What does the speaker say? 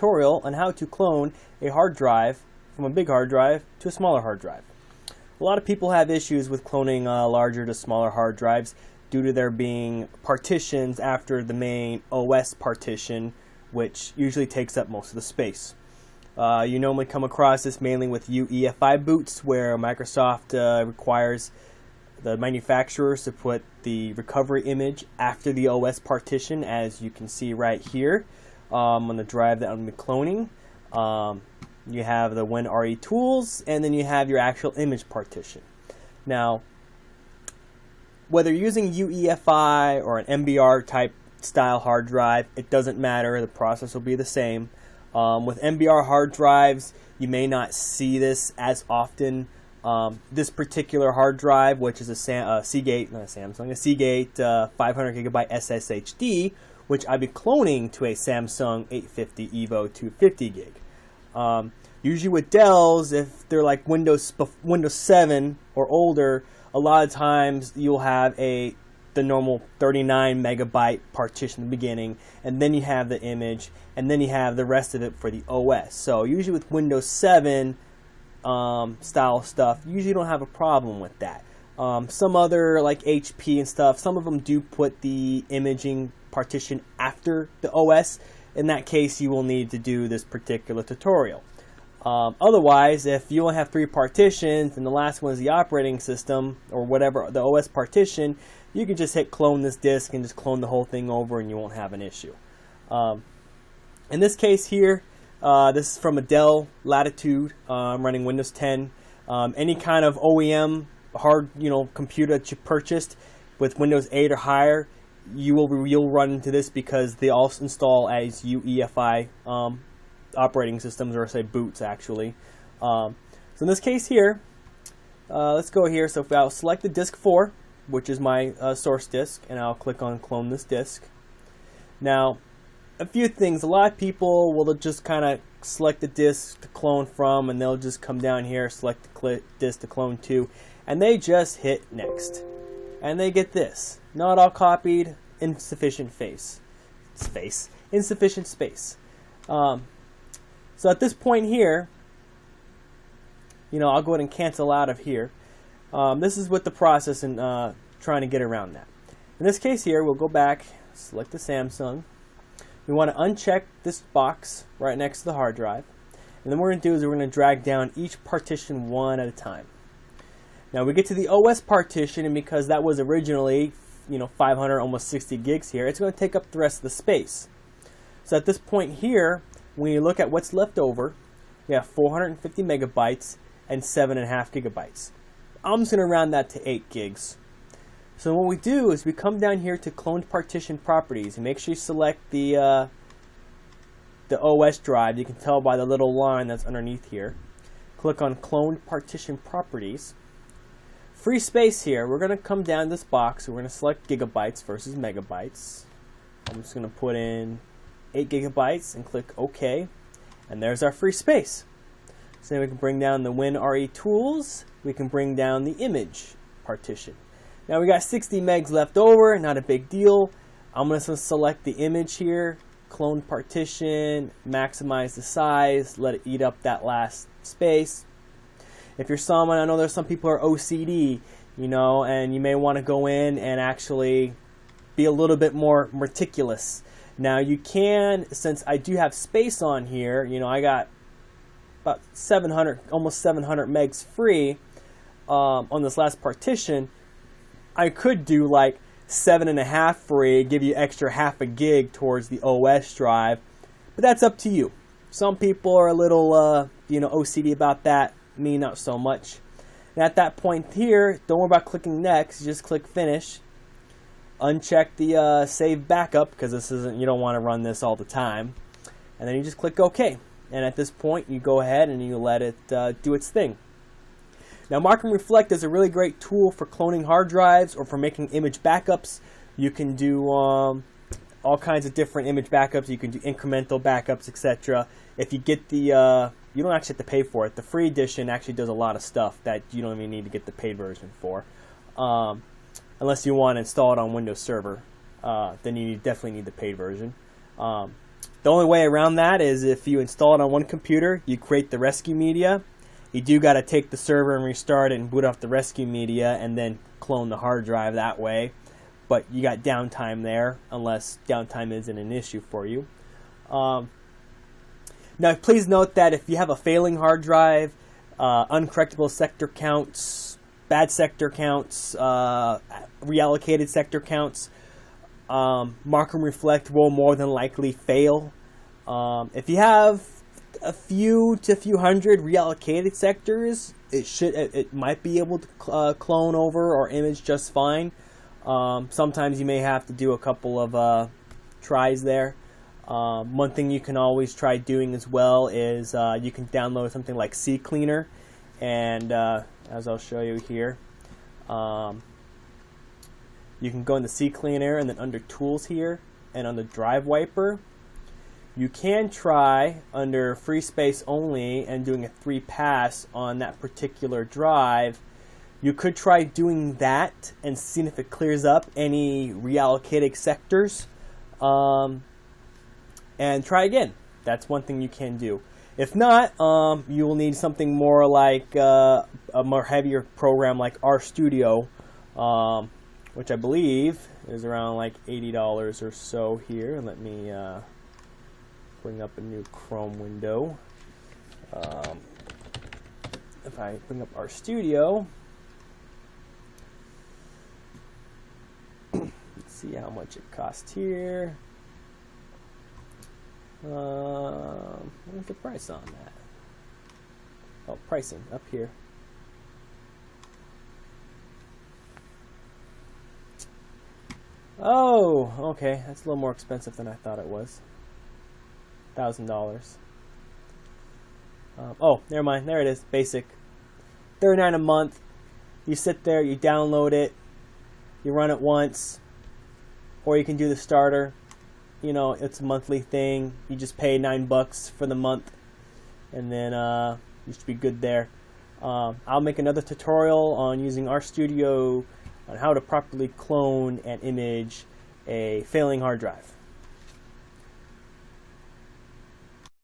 tutorial on how to clone a hard drive from a big hard drive to a smaller hard drive. A lot of people have issues with cloning larger to smaller hard drives due to there being partitions after the main OS partition, which usually takes up most of the space. You normally come across this mainly with uEFI boots, where Microsoft requires the manufacturers to put the recovery image after the OS partition, as you can see right here on the drive that I'm cloning. You have the WinRE tools, and then you have your actual image partition. Now, whether you're using uEFI or an MBR type style hard drive, it doesn't matter. The process will be the same. With MBR hard drives, you may not see this as often. This particular hard drive, which is a Seagate 500 gigabyte SSHD, which I'll be cloning to a Samsung 850 EVO 250 gig. Usually with Dells, if they're like Windows 7 or older, a lot of times you'll have the normal 39 megabyte partition in the beginning, and then you have the image, and then you have the rest of it for the OS. So usually with Windows 7 style stuff, you usually don't have a problem with that. Some other like HP and stuff, some of them do put the imaging partition after the OS. In that case, you will need to do this particular tutorial. Otherwise, if you only have 3 partitions and the last one is the operating system or whatever, the OS partition, you can just hit clone this disk and just clone the whole thing over and you won't have an issue. In this case here, this is from a Dell Latitude. I'm running Windows 10. Any kind of OEM hard, computer that you purchased with Windows 8 or higher, you'll run into this because they all install as uEFI operating systems, or say boots actually. So in this case here, let's go here. So if I'll select the disk 4, which is my source disk, and I'll click on clone this disk. Now, a few things. A lot of people will just kind of select the disk to clone from, and they'll just come down here, select the disk to clone to, and they just hit next. And they get this: not all copied, insufficient insufficient space. So at this point here, I'll go ahead and cancel out of here. This is what the process in trying to get around that. In this case here, we'll go back, select the Samsung. We want to uncheck this box right next to the hard drive. And then what we're going to do is we're going to drag down each partition one at a time. Now we get to the OS partition, and because that was originally 500, almost 60 gigs here, it's going to take up the rest of the space. So at this point here, when you look at what's left over, we have 450 megabytes and 7.5 gigabytes. I'm just going to round that to 8 gigs. So what we do is we come down here to cloned partition properties and make sure you select the OS drive. You can tell by the little line that's underneath here. Click on cloned partition properties. Free space here, we're going to come down this box. We're going to select gigabytes versus megabytes. I'm just going to put in 8 gigabytes and click OK. And there's our free space. So then we can bring down the WinRE tools. We can bring down the image partition. Now we got 60 megs left over, not a big deal. I'm going to select the image here, clone partition, maximize the size, let it eat up that last space. If you're someone, I know there's some people who are OCD, and you may want to go in and actually be a little bit more meticulous. Now you can, since I do have space on here, I got about 700, almost 700 megs free on this last partition. I could do like 7.5 free, give you extra half a gig towards the OS drive, but that's up to you. Some people are a little, OCD about that. Me, not so much. And at that point here, don't worry about clicking next. You just click finish. Uncheck the save backup, because you don't want to run this all the time. And then you just click OK. And at this point, you go ahead and you let it do its thing. Now, Macrium Reflect is a really great tool for cloning hard drives or for making image backups. You can do all kinds of different image backups. You can do incremental backups, etc. If you get the, you don't actually have to pay for it. The free edition actually does a lot of stuff that you don't even need to get the paid version for. Unless you want to install it on Windows Server, then you definitely need the paid version. The only way around that is if you install it on one computer, you create the rescue media. You do got to take the server and restart it and boot off the rescue media and then clone the hard drive that way. But you got downtime there, unless downtime isn't an issue for you. Now, please note that if you have a failing hard drive, uncorrectable sector counts, bad sector counts, reallocated sector counts, Macrium Reflect will more than likely fail. If you have a few hundred reallocated sectors, it might be able to clone over or image just fine. Sometimes you may have to do a couple of tries there. One thing you can always try doing as well is you can download something like CCleaner, and as I'll show you here, you can go into CCleaner and then under Tools here and on the Drive Wiper, you can try under Free Space Only and doing a 3-pass on that particular drive. You could try doing that and seeing if it clears up any reallocated sectors. And try again. That's one thing you can do. If not, you will need something more like a more heavier program like RStudio, which I believe is around like $80 or so here. Let me bring up a new Chrome window. If I bring up RStudio, let's see how much it costs here. What's the price on that? Oh, pricing up here. Oh, okay. That's a little more expensive than I thought it was. $1,000. Oh, never mind. There it is. Basic. $39 a month. You sit there, you download it, you run it once, or you can do the starter. You know, it's a monthly thing. You just pay $9 for the month, and then you should be good there. I'll make another tutorial on using RStudio on how to properly clone and image a failing hard drive.